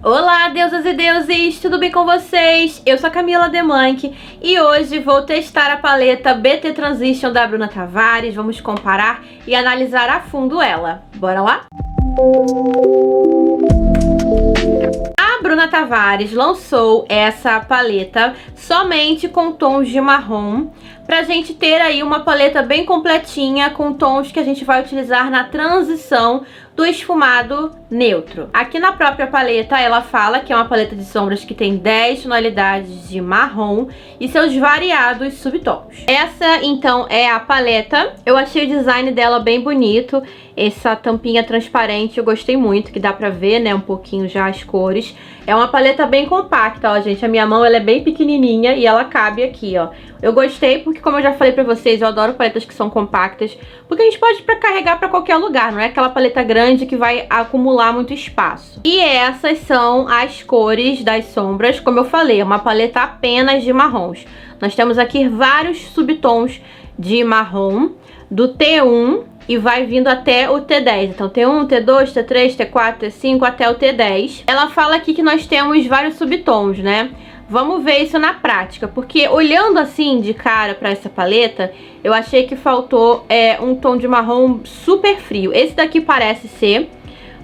Olá, deusas e deuses, tudo bem com vocês? Eu sou a Camila Demanque e hoje vou testar a paleta BT Transition da Bruna Tavares. Vamos comparar e analisar a fundo ela. Bora lá? A Bruna Tavares lançou essa paleta somente com tons de marrom, pra gente ter aí uma paleta bem completinha com tons que a gente vai utilizar na transição do esfumado neutro. Aqui na própria paleta ela fala que é uma paleta de sombras que tem 10 tonalidades de marrom e seus variados subtons. Essa então é a paleta. Eu achei o design dela bem bonito, essa tampinha transparente eu gostei muito, que dá pra ver, né, um pouquinho já as cores. É uma paleta bem compacta, ó, gente, a minha mão ela é bem pequenininha e ela cabe aqui, ó. Eu gostei porque, como eu já falei pra vocês, eu adoro paletas que são compactas, porque a gente pode carregar pra qualquer lugar, não é aquela paleta grande que vai acumular muito espaço. E essas são as cores das sombras, como eu falei, é uma paleta apenas de marrons. Nós temos aqui vários subtons de marrom, do T1 e vai vindo até o T10. Então T1, T2, T3, T4, T5 até o T10. Ela fala aqui que nós temos vários subtons, né? Vamos ver isso na prática, porque olhando assim de cara pra essa paleta, eu achei que faltou um tom de marrom super frio. Esse daqui parece ser,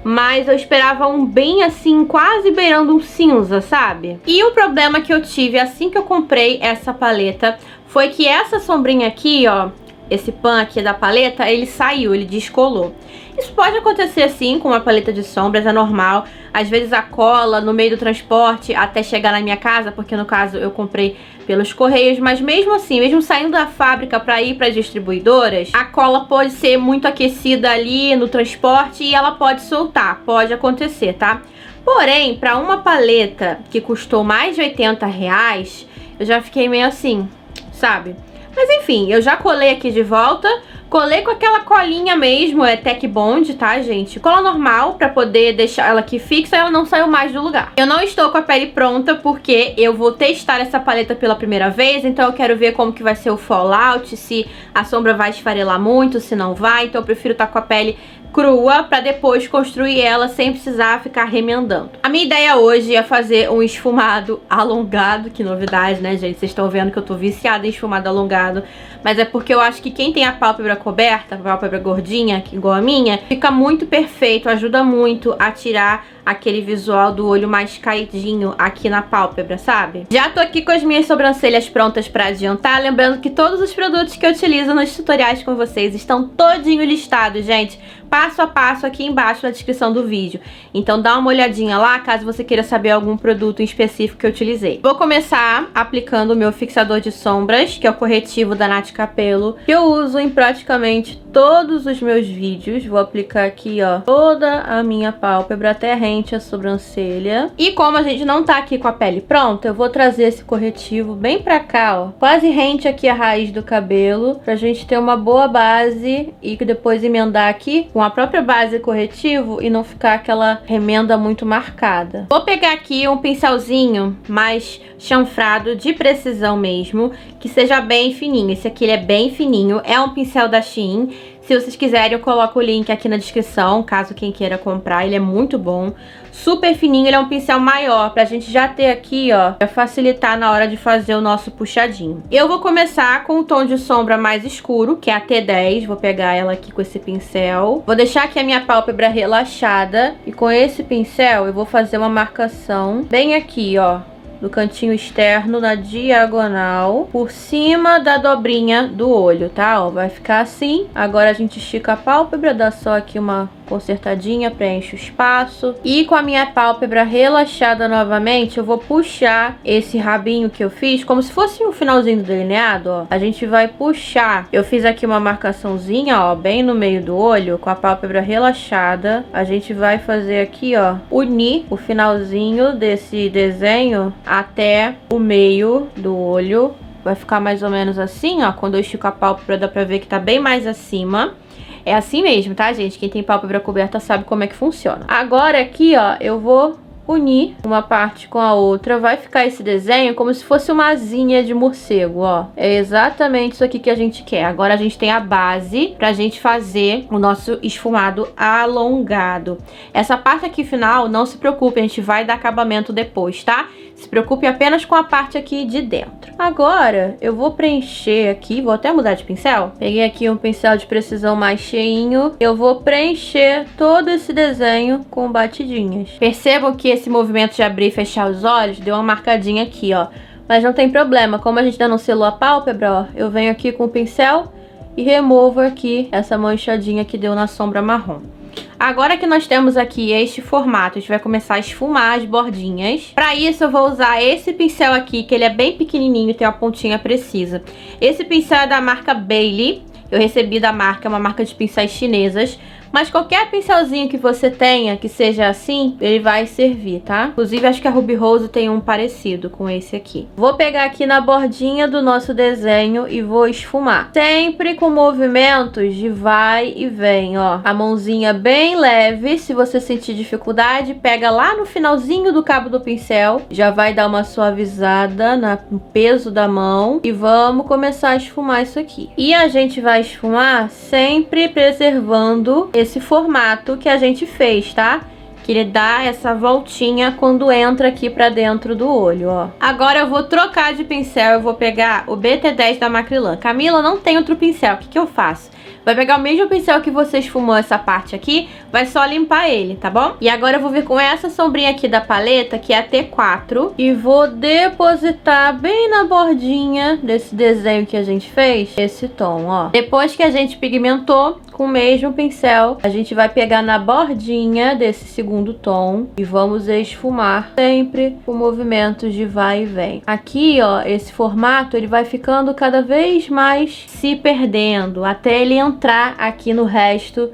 mas eu esperava um bem assim, quase beirando um cinza, sabe? E o problema que eu tive assim que eu comprei essa paleta foi que essa sombrinha aqui, ó, esse pan aqui da paleta, ele saiu, ele descolou. Isso pode acontecer sim com uma paleta de sombras, é normal. Às vezes a cola no meio do transporte até chegar na minha casa, porque no caso eu comprei pelos correios, mas mesmo assim, mesmo saindo da fábrica para ir para as distribuidoras, a cola pode ser muito aquecida ali no transporte e ela pode soltar, pode acontecer, tá? Porém, para uma paleta que custou mais de R$80, eu já fiquei meio assim, sabe? Mas enfim, eu já colei aqui de volta, colei com aquela colinha mesmo, é Tech Bond, tá, gente? Cola normal, pra poder deixar ela aqui fixa e ela não saiu mais do lugar. Eu não estou com a pele pronta porque eu vou testar essa paleta pela primeira vez, então eu quero ver como que vai ser o fallout, se a sombra vai esfarelar muito, se não vai, então eu prefiro estar com a pele crua pra depois construir ela sem precisar ficar remendando. A minha ideia hoje é fazer um esfumado alongado, que novidade, né, gente? Vocês estão vendo que eu tô viciada em esfumado alongado, mas é porque eu acho que quem tem a pálpebra coberta, a pálpebra gordinha, igual a minha, fica muito perfeito, ajuda muito a tirar aquele visual do olho mais caidinho aqui na pálpebra, sabe? Já tô aqui com as minhas sobrancelhas prontas pra adiantar, lembrando que todos os produtos que eu utilizo nos tutoriais com vocês estão todinho listados, gente, passo a passo aqui embaixo na descrição do vídeo. Então dá uma olhadinha lá, caso você queira saber algum produto em específico que eu utilizei. Vou começar aplicando o meu fixador de sombras, que é o corretivo da Nath Capello, que eu uso em praticamente todos os meus vídeos. Vou aplicar aqui, ó, toda a minha pálpebra até rente a sobrancelha. E como a gente não tá aqui com a pele pronta, eu vou trazer esse corretivo bem pra cá, ó, quase rente aqui a raiz do cabelo, pra gente ter uma boa base e depois emendar aqui com a própria base corretivo e não ficar aquela remenda muito marcada. Vou pegar aqui um pincelzinho mais chanfrado, de precisão mesmo, que seja bem fininho. Esse aqui ele é bem fininho, é um pincel da Shein. Se vocês quiserem, eu coloco o link aqui na descrição, caso quem queira comprar. Ele é muito bom, super fininho, ele é um pincel maior, pra gente já ter aqui, ó, pra facilitar na hora de fazer o nosso puxadinho. Eu vou começar com o tom de sombra mais escuro, que é a T10, vou pegar ela aqui com esse pincel. Vou deixar aqui a minha pálpebra relaxada e com esse pincel eu vou fazer uma marcação bem aqui, ó, do cantinho externo, na diagonal, por cima da dobrinha do olho, tá? Ó, vai ficar assim. Agora a gente estica a pálpebra, dá só aqui uma consertadinha, preenche o espaço. E com a minha pálpebra relaxada novamente, eu vou puxar esse rabinho que eu fiz, como se fosse um finalzinho do delineado, ó. A gente vai puxar. Eu fiz aqui uma marcaçãozinha, ó, bem no meio do olho, com a pálpebra relaxada. A gente vai fazer aqui, ó, unir o finalzinho desse desenho até o meio do olho. Vai ficar mais ou menos assim, ó. Quando eu estico a pálpebra dá pra ver que tá bem mais acima. É assim mesmo, tá, gente? Quem tem pálpebra coberta sabe como é que funciona. Agora aqui, ó, eu vou unir uma parte com a outra, vai ficar esse desenho como se fosse uma asinha de morcego, ó. É exatamente isso aqui que a gente quer. Agora a gente tem a base pra gente fazer o nosso esfumado alongado. Essa parte aqui final, não se preocupe, a gente vai dar acabamento depois, tá? Se preocupe apenas com a parte aqui de dentro. Agora, eu vou preencher aqui, vou até mudar de pincel. Peguei aqui um pincel de precisão mais cheinho. Eu vou preencher todo esse desenho com batidinhas. Percebam que esse movimento de abrir e fechar os olhos deu uma marcadinha aqui, ó. Mas não tem problema, como a gente ainda não selou a pálpebra, ó, eu venho aqui com o pincel e removo aqui essa manchadinha que deu na sombra marrom. Agora que nós temos aqui este formato, a gente vai começar a esfumar as bordinhas. Para isso eu vou usar esse pincel aqui, que ele é bem pequenininho e tem uma pontinha precisa. Esse pincel é da marca Bailey. Eu recebi da marca, é uma marca de pincéis chinesas. Mas qualquer pincelzinho que você tenha, que seja assim, ele vai servir, tá? Inclusive, acho que a Ruby Rose tem um parecido com esse aqui. Vou pegar aqui na bordinha do nosso desenho e vou esfumar. Sempre com movimentos de vai e vem, ó. A mãozinha bem leve. Se você sentir dificuldade, pega lá no finalzinho do cabo do pincel. Já vai dar uma suavizada no peso da mão. E vamos começar a esfumar isso aqui. E a gente vai esfumar sempre preservando esse formato que a gente fez, tá? Que ele dá essa voltinha quando entra aqui pra dentro do olho, ó. Agora eu vou trocar de pincel, eu vou pegar o BT10 da Macrylan. Camila, não tem outro pincel, o que que eu faço? Vai pegar o mesmo pincel que você esfumou essa parte aqui, vai só limpar ele, tá bom? E agora eu vou vir com essa sombrinha aqui da paleta, que é a T4, e vou depositar bem na bordinha desse desenho que a gente fez, esse tom, ó. Depois que a gente pigmentou com o mesmo pincel, a gente vai pegar na bordinha desse segundo tom e vamos esfumar sempre com movimentos de vai e vem. Aqui, ó, esse formato, ele vai ficando cada vez mais se perdendo, até ele entrar aqui no resto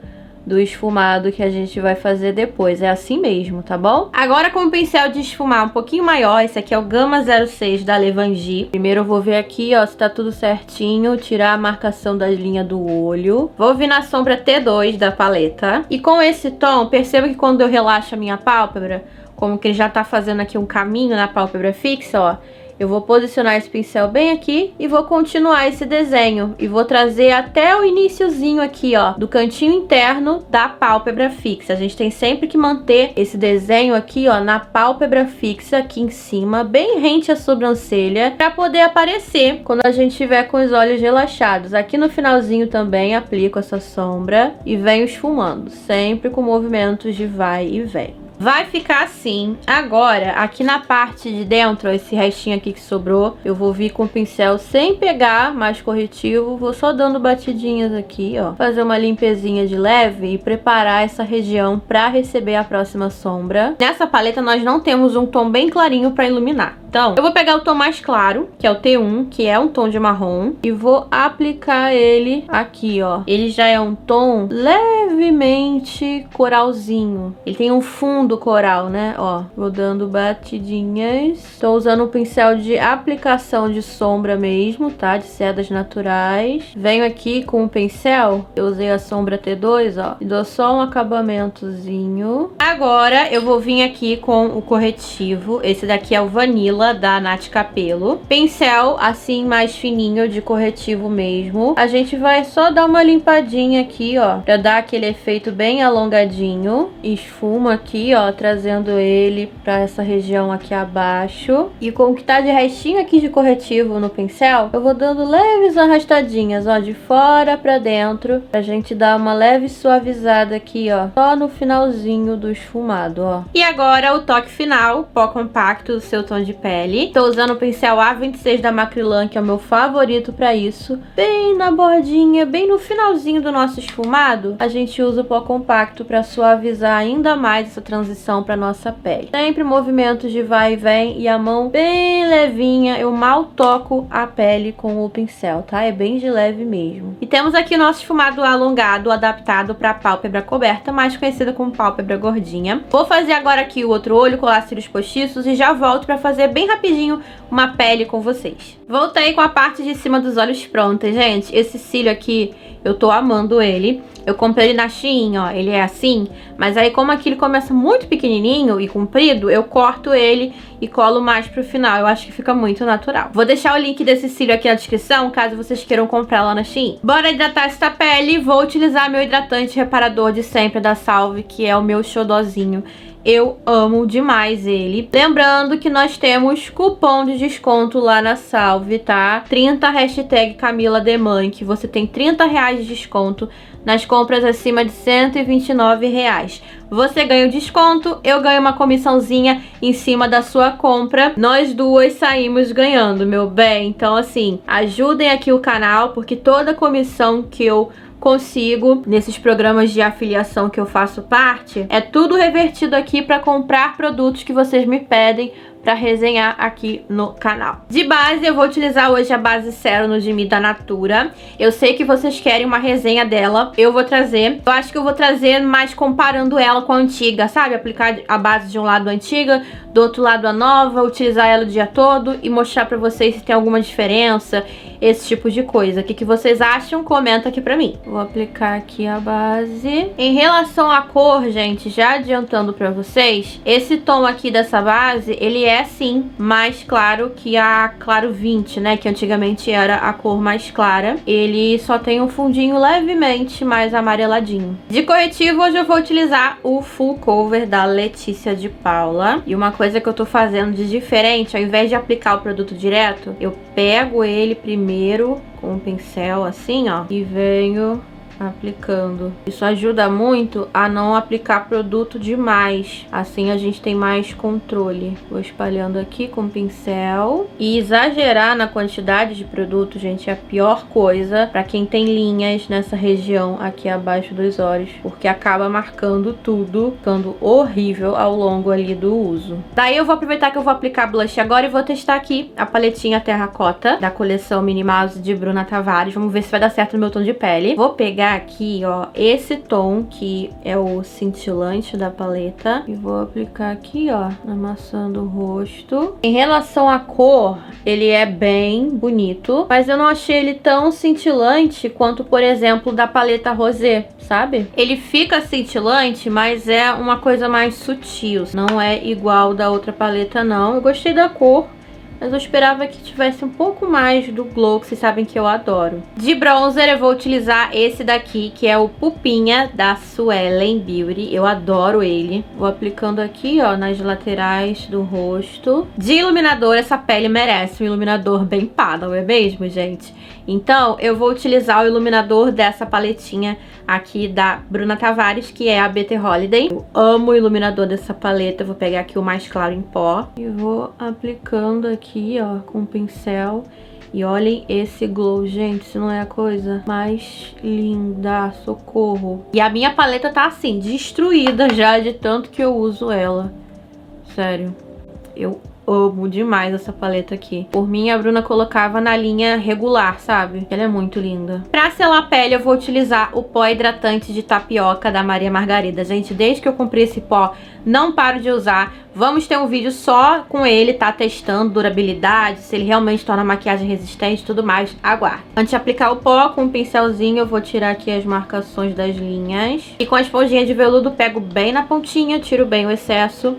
do esfumado que a gente vai fazer depois. É assim mesmo, tá bom? Agora com o pincel de esfumar um pouquinho maior, esse aqui é o Gama 06 da Levangie. Primeiro eu vou ver aqui, ó, se tá tudo certinho, tirar a marcação da linha do olho. Vou vir na sombra T2 da paleta. E com esse tom, perceba que quando eu relaxo a minha pálpebra, como que ele já tá fazendo aqui um caminho na pálpebra fixa, ó, eu vou posicionar esse pincel bem aqui e vou continuar esse desenho. E vou trazer até o iniciozinho aqui, ó, do cantinho interno da pálpebra fixa. A gente tem sempre que manter esse desenho aqui, ó, na pálpebra fixa, aqui em cima, bem rente à sobrancelha, pra poder aparecer quando a gente tiver com os olhos relaxados. Aqui no finalzinho também aplico essa sombra e venho esfumando, sempre com movimentos de vai e vem. Vai ficar assim. Agora, aqui na parte de dentro, ó, esse restinho aqui que sobrou, eu vou vir com o pincel sem pegar mais corretivo. Vou só dando batidinhas aqui, ó. Fazer uma limpezinha de leve e preparar essa região pra receber a próxima sombra. Nessa paleta nós não temos um tom bem clarinho pra iluminar. Então, eu vou pegar o tom mais claro, que é o T1, que é um tom de marrom, e vou aplicar ele aqui, ó. Ele já é um tom levemente coralzinho. Ele tem um fundo coral, né? Ó, vou dando batidinhas. Tô usando um pincel de aplicação de sombra mesmo, tá? De cerdas naturais. Venho aqui com o pincel, eu usei a sombra T2, ó, e dou só um acabamentozinho. Agora, eu vou vir aqui com o corretivo. Esse daqui é o Vanilla, da Nath Capello. Pincel assim mais fininho de corretivo mesmo. A gente vai só dar uma limpadinha aqui, ó, pra dar aquele efeito bem alongadinho. Esfuma aqui, ó, trazendo ele pra essa região aqui abaixo. E com o que tá de restinho aqui de corretivo no pincel, eu vou dando leves arrastadinhas, ó, de fora pra dentro, pra gente dar uma leve suavizada aqui, ó, só no finalzinho do esfumado, ó. E agora o toque final, pó compacto do seu tom de pele. Tô usando o pincel A26 da Macrylan, que é o meu favorito pra isso. Bem na bordinha, bem no finalzinho do nosso esfumado, a gente usa o pó compacto pra suavizar ainda mais essa transição pra nossa pele. Sempre movimentos de vai e vem e a mão bem levinha. Eu mal toco a pele com o pincel, tá? É bem de leve mesmo. E temos aqui o nosso esfumado alongado, adaptado pra pálpebra coberta, mais conhecida como pálpebra gordinha. Vou fazer agora aqui o outro olho, colar cílios postiços e já volto pra fazer bem rapidinho uma pele com vocês. Voltei com a parte de cima dos olhos pronta, gente. Esse cílio aqui Eu tô amando ele. Eu comprei ele na Shein, ó, ele é assim, mas aí como aqui ele começa muito pequenininho e comprido, eu corto ele e colo mais pro final. Eu acho que fica muito natural. Vou deixar o link desse cílio aqui na descrição, caso vocês queiram comprar lá na Shein. Bora hidratar essa pele. Vou utilizar meu hidratante reparador de sempre da Salve, que é o meu xodozinho. Eu amo demais ele. Lembrando que nós temos cupom de desconto lá na Salve, tá? 30 hashtag Camila Demãe, que você tem 30 reais de desconto nas compras acima de R$129. Você ganha o desconto, eu ganho uma comissãozinha em cima da sua compra. Nós duas saímos ganhando, meu bem. Então, assim, ajudem aqui o canal, porque toda comissão que eu consigo nesses programas de afiliação que eu faço parte, é tudo revertido aqui para comprar produtos que vocês me pedem para resenhar aqui no canal. De base, eu vou utilizar hoje a base Cero no Dimi da Natura. Eu sei que vocês querem uma resenha dela, eu vou trazer. Eu acho que eu vou trazer mais comparando ela com a antiga, sabe? Aplicar a base de um lado a antiga, do outro lado a nova, utilizar ela o dia todo e mostrar pra vocês se tem alguma diferença, esse tipo de coisa. O que vocês acham? Comenta aqui pra mim. Vou aplicar aqui a base. Em relação à cor, gente, já adiantando pra vocês, esse tom aqui dessa base, ele é sim mais claro que a Claro 20, né? Que antigamente era a cor mais clara. Ele só tem um fundinho levemente mais amareladinho. De corretivo, hoje eu vou utilizar o Full Cover da Letícia de Paula. E uma coisa que eu tô fazendo de diferente, ao invés de aplicar o produto direto, eu pego ele primeiro com um pincel assim, ó, e venho aplicando. Isso ajuda muito a não aplicar produto demais. Assim a gente tem mais controle. Vou espalhando aqui com o pincel. E exagerar na quantidade de produto, gente, é a pior coisa pra quem tem linhas nessa região aqui abaixo dos olhos, porque acaba marcando tudo, ficando horrível ao longo ali do uso. Daí eu vou aproveitar que eu vou aplicar blush agora e vou testar aqui a paletinha Terracota da coleção Mini Mouse de Bruna Tavares. Vamos ver se vai dar certo no meu tom de pele. Vou pegar aqui, ó, esse tom que é o cintilante da paleta e vou aplicar aqui, ó, amassando o rosto. Em relação à cor, ele é bem bonito, mas eu não achei ele tão cintilante quanto, por exemplo, da paleta Rosé, sabe? Ele fica cintilante, mas é uma coisa mais sutil, não é igual da outra paleta, não. Eu gostei da cor, mas eu esperava que tivesse um pouco mais do glow, que vocês sabem que eu adoro. De bronzer eu vou utilizar esse daqui, que é o Pupinha da Suelen Beauty. Eu adoro ele. Vou aplicando aqui, ó, nas laterais do rosto. De iluminador, essa pele merece um iluminador bem pá, não é mesmo, gente? Então, eu vou utilizar o iluminador dessa paletinha aqui da Bruna Tavares, que é a BT Holiday. Eu amo o iluminador dessa paleta. Eu vou pegar aqui o mais claro em pó e vou aplicando aqui, ó, com o pincel. E olhem esse glow, gente, isso não é a coisa mais linda, socorro. E a minha paleta tá assim, destruída já de tanto que eu uso ela. Sério, eu amo demais essa paleta aqui. Por mim, a Bruna colocava na linha regular, sabe? Ela é muito linda. Pra selar a pele, eu vou utilizar o pó hidratante de tapioca da Maria Margarida. Gente, desde que eu comprei esse pó, não paro de usar. Vamos ter um vídeo só com ele, tá? Testando durabilidade, se ele realmente torna a maquiagem resistente e tudo mais. Aguarde. Antes de aplicar o pó, com um pincelzinho, eu vou tirar aqui as marcações das linhas. E com a esponjinha de veludo, pego bem na pontinha, tiro bem o excesso.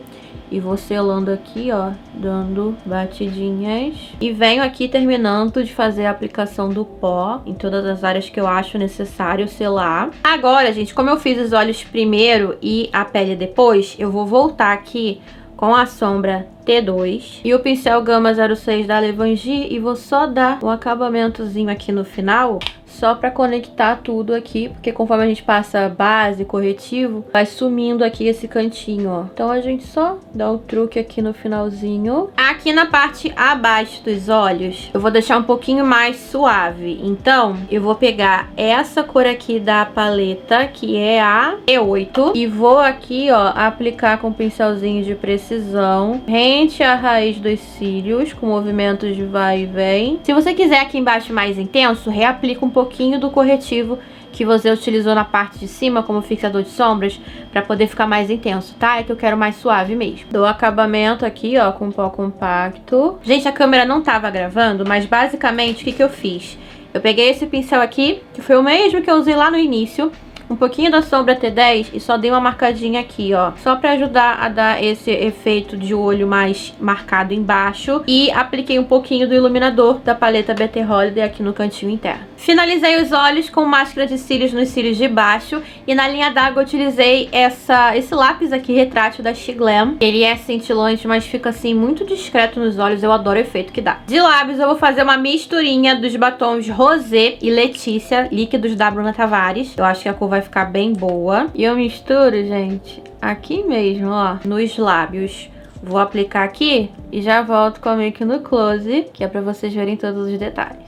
E vou selando aqui, ó, dando batidinhas. E venho aqui terminando de fazer a aplicação do pó em todas as áreas que eu acho necessário selar. Agora, gente, como eu fiz os olhos primeiro e a pele depois, eu vou voltar aqui com a sombra T2 e o pincel Gama 06 da Levangie e vou só dar um acabamentozinho aqui no final, só pra conectar tudo aqui, porque conforme a gente passa base, corretivo, vai sumindo aqui esse cantinho, ó. Então a gente só dá um truque aqui no finalzinho. Aqui na parte abaixo dos olhos, eu vou deixar um pouquinho mais suave. Então, eu vou pegar essa cor aqui da paleta, que é a E8, e vou aqui, ó, aplicar com um pincelzinho de precisão, rente à raiz dos cílios, com movimentos de vai e vem. Se você quiser aqui embaixo mais intenso, reaplica um pouquinho do corretivo que você utilizou na parte de cima como fixador de sombras, pra poder ficar mais intenso, tá? É que eu quero mais suave mesmo. Dou acabamento aqui, ó, com pó compacto. Gente, a câmera não tava gravando, mas basicamente o que eu fiz? Eu peguei esse pincel aqui, que foi o mesmo que eu usei lá no início, um pouquinho da sombra T10 e só dei uma marcadinha aqui, ó. Só pra ajudar a dar esse efeito de olho mais marcado embaixo. E apliquei um pouquinho do iluminador da paleta Better Holiday aqui no cantinho interno. Finalizei os olhos com máscara de cílios nos cílios de baixo. E na linha d'água eu utilizei esse lápis aqui, retrátil da She Glam. Ele é cintilante, mas fica assim muito discreto nos olhos. Eu adoro o efeito que dá. De lábios eu vou fazer uma misturinha dos batons Rosé e Letícia, líquidos da Bruna Tavares. Eu acho que a cor vai ficar bem boa. E eu misturo, gente, aqui mesmo, ó, nos lábios. Vou aplicar aqui e já volto com a make no close, que é pra vocês verem todos os detalhes.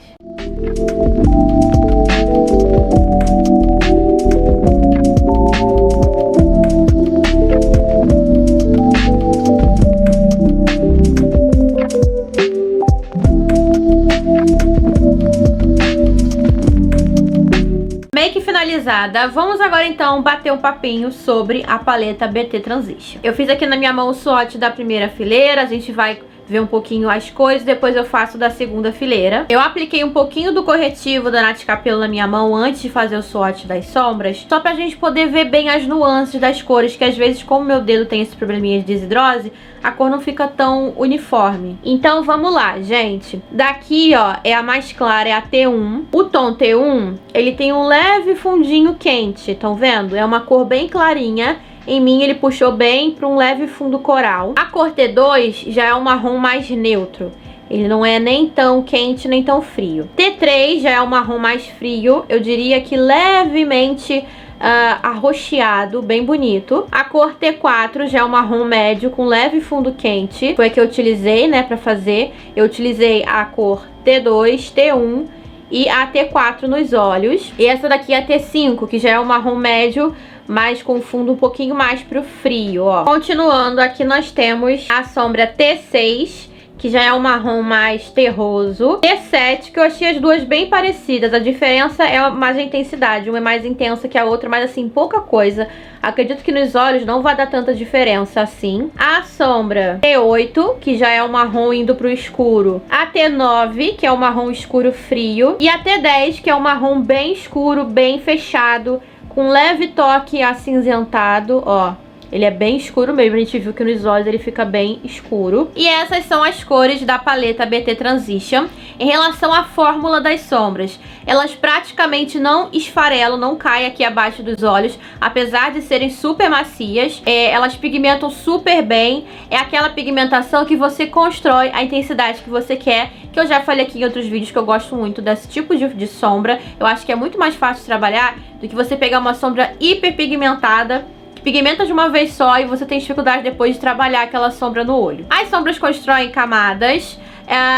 Make finalizada, vamos agora então bater um papinho sobre a paleta BT Transition. Eu fiz aqui na minha mão o swatch da primeira fileira, a gente vai ver um pouquinho as cores, depois eu faço da segunda fileira. Eu apliquei um pouquinho do corretivo da Nath Capello na minha mão antes de fazer o swatch das sombras, só pra gente poder ver bem as nuances das cores, que às vezes, como meu dedo tem esse probleminha de desidrose, a cor não fica tão uniforme. Então vamos lá, gente. Daqui, ó, é a mais clara, é a T1. O tom T1, ele tem um leve fundinho quente, estão vendo? É uma cor bem clarinha. Em mim ele puxou bem para um leve fundo coral. A cor T2 já é um marrom mais neutro. Ele não é nem tão quente, nem tão frio. T3 já é um marrom mais frio. Eu diria que levemente arroxeado, bem bonito. A cor T4 já é um marrom médio com leve fundo quente. Foi a que eu utilizei, né, para fazer. Eu utilizei a cor T2, T1 e a T4 nos olhos. E essa daqui é a T5, que já é um marrom médio, mas com fundo um pouquinho mais pro frio, ó. Continuando, aqui nós temos a sombra T6, que já é um marrom mais terroso. T7, que eu achei as duas bem parecidas. A diferença é mais a intensidade. Uma é mais intensa que a outra, mas assim, pouca coisa. Acredito que nos olhos não vai dar tanta diferença assim. A sombra T8, que já é um marrom indo pro escuro. A T9, que é um marrom escuro frio. E a T10, que é um marrom bem escuro, bem fechado, com leve toque acinzentado, ó. Ele é bem escuro mesmo, a gente viu que nos olhos ele fica bem escuro. E essas são as cores da paleta BT Transition. Em relação à fórmula das sombras, elas praticamente não esfarelam, não caem aqui abaixo dos olhos, apesar de serem super macias. Elas pigmentam super bem, é aquela pigmentação que você constrói a intensidade que você quer, que eu já falei aqui em outros vídeos que eu gosto muito desse tipo de sombra. Eu acho que é muito mais fácil de trabalhar do que você pegar uma sombra hiper pigmentada, pigmenta de uma vez só e você tem dificuldade depois de trabalhar aquela sombra no olho. As sombras constroem camadas,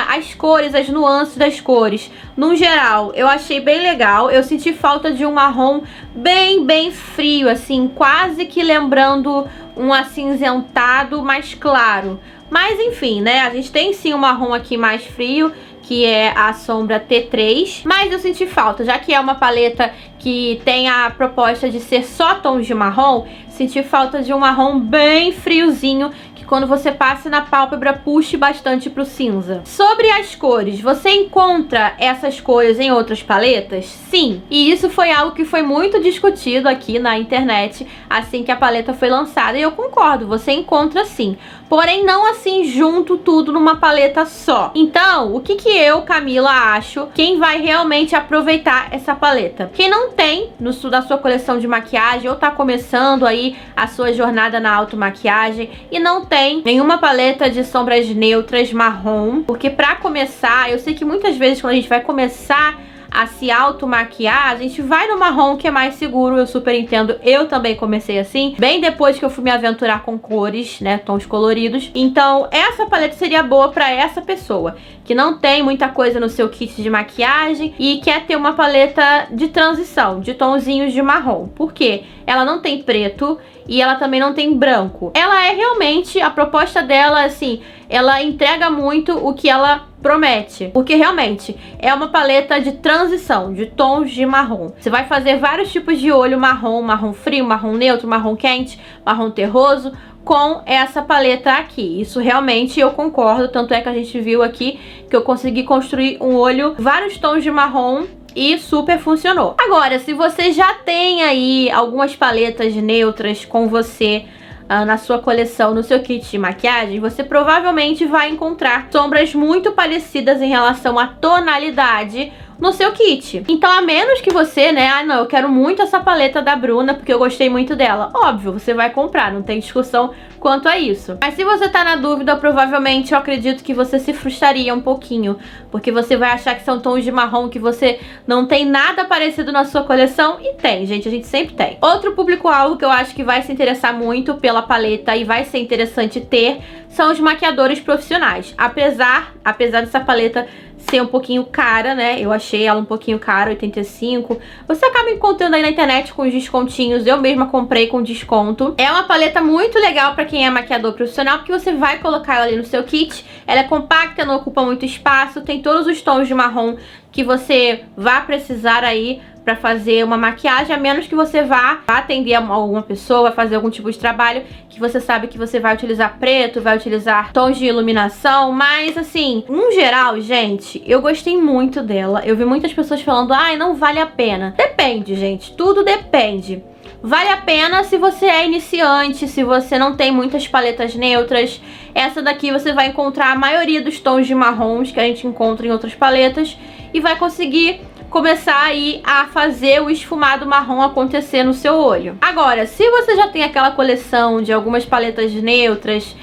as cores, as nuances das cores, no geral, eu achei bem legal. Eu senti falta de um marrom bem frio, assim, quase que lembrando um acinzentado mais claro. Mas enfim, né, a gente tem sim um marrom aqui mais frio, que é a sombra T3, mas eu senti falta, já que é uma paleta que tem a proposta de ser só tons de marrom, senti falta de um marrom bem friozinho, que quando você passe na pálpebra puxe bastante pro cinza. Sobre as cores, você encontra essas cores em outras paletas? Sim, e isso foi algo que foi muito discutido aqui na internet assim que a paleta foi lançada, e eu concordo, você encontra sim, porém não assim junto tudo numa paleta só. Então, o que eu, Camila, acho quem vai realmente aproveitar essa paleta? Quem não tem da sua coleção de maquiagem ou tá começando aí a sua jornada na automaquiagem e não tem nenhuma paleta de sombras neutras marrom, porque pra começar, eu sei que muitas vezes quando a gente vai começar a se automaquiar, a gente vai no marrom que é mais seguro, eu super entendo, eu também comecei assim, bem depois que eu fui me aventurar com cores, né, tons coloridos. Então essa paleta seria boa pra essa pessoa que não tem muita coisa no seu kit de maquiagem e quer ter uma paleta de transição, de tonzinhos de marrom, porque ela não tem preto e ela também não tem branco. Ela é realmente, a proposta dela, assim, ela entrega muito o que ela promete, porque realmente é uma paleta de transição, de tons de marrom. Você vai fazer vários tipos de olho marrom, marrom frio, marrom neutro, marrom quente, marrom terroso, com essa paleta aqui. Isso realmente eu concordo, tanto é que a gente viu aqui que eu consegui construir um olho, vários tons de marrom, e super funcionou. Agora, se você já tem aí algumas paletas neutras com você na sua coleção, no seu kit de maquiagem, você provavelmente vai encontrar sombras muito parecidas em relação à tonalidade no seu kit. Então, a menos que você, né, ah não, eu quero muito essa paleta da Bruna porque eu gostei muito dela. Óbvio, você vai comprar, não tem discussão quanto a isso. Mas se você tá na dúvida, provavelmente eu acredito que você se frustraria um pouquinho, porque você vai achar que são tons de marrom que você não tem nada parecido na sua coleção, e tem, gente, a gente sempre tem. Outro público-alvo que eu acho que vai se interessar muito pela paleta e vai ser interessante ter são os maquiadores profissionais. Apesar dessa paleta ser um pouquinho cara, né? Eu achei ela um pouquinho cara, 85. Você acaba encontrando aí na internet com os descontinhos. Eu mesma comprei com desconto. É uma paleta muito legal pra quem é maquiador profissional, porque você vai colocar ela ali no seu kit. Ela é compacta, não ocupa muito espaço, tem todos os tons de marrom que você vai precisar aí pra fazer uma maquiagem, a menos que você vá atender alguma pessoa, vai fazer algum tipo de trabalho que você sabe que você vai utilizar preto, vai utilizar tons de iluminação, mas assim, no geral, gente, eu gostei muito dela. Eu vi muitas pessoas falando, ai, não vale a pena. Depende, gente, tudo depende. Vale a pena se você é iniciante, se você não tem muitas paletas neutras. Essa daqui você vai encontrar a maioria dos tons de marrons que a gente encontra em outras paletas e vai conseguir começar aí a fazer o esfumado marrom acontecer no seu olho. Agora, se você já tem aquela coleção de algumas paletas neutras,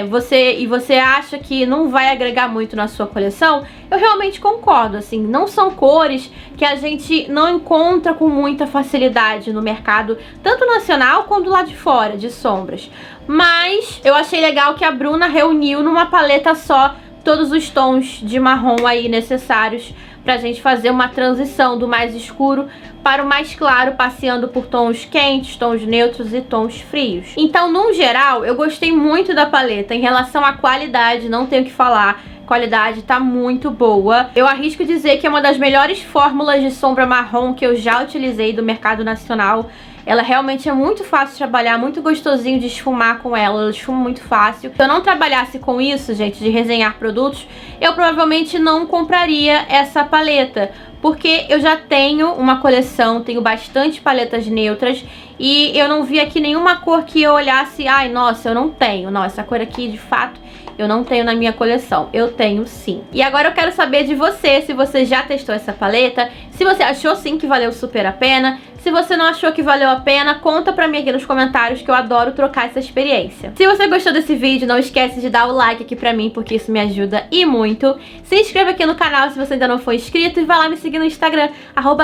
você acha que não vai agregar muito na sua coleção, eu realmente concordo, assim, não são cores que a gente não encontra com muita facilidade no mercado, tanto nacional quanto lá de fora, de sombras. Mas eu achei legal que a Bruna reuniu numa paleta só todos os tons de marrom aí necessários pra gente fazer uma transição do mais escuro para o mais claro, passeando por tons quentes, tons neutros e tons frios. Então, no geral, eu gostei muito da paleta. Em relação à qualidade, não tenho o que falar. A qualidade tá muito boa. Eu arrisco dizer que é uma das melhores fórmulas de sombra marrom que eu já utilizei do mercado nacional. Ela realmente é muito fácil de trabalhar, muito gostosinho de esfumar com ela esfuma muito fácil. Se eu não trabalhasse com isso, gente, de resenhar produtos, eu provavelmente não compraria essa paleta, porque eu já tenho uma coleção, tenho bastante paletas neutras e eu não vi aqui nenhuma cor que eu olhasse, ai, nossa, eu não tenho. Não, essa cor aqui, de fato, eu não tenho na minha coleção. Eu tenho sim. E agora eu quero saber de você, se você já testou essa paleta, se você achou sim que valeu super a pena. Se você não achou que valeu a pena, conta pra mim aqui nos comentários, que eu adoro trocar essa experiência. Se você gostou desse vídeo, não esquece de dar o like aqui pra mim, porque isso me ajuda e muito. Se inscreva aqui no canal se você ainda não for inscrito e vai lá me seguir no Instagram,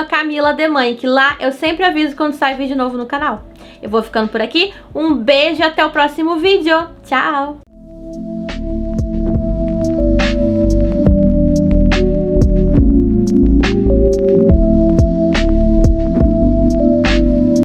@CamilaDemãe, que lá eu sempre aviso quando sai vídeo novo no canal. Eu vou ficando por aqui, um beijo e até o próximo vídeo. Tchau!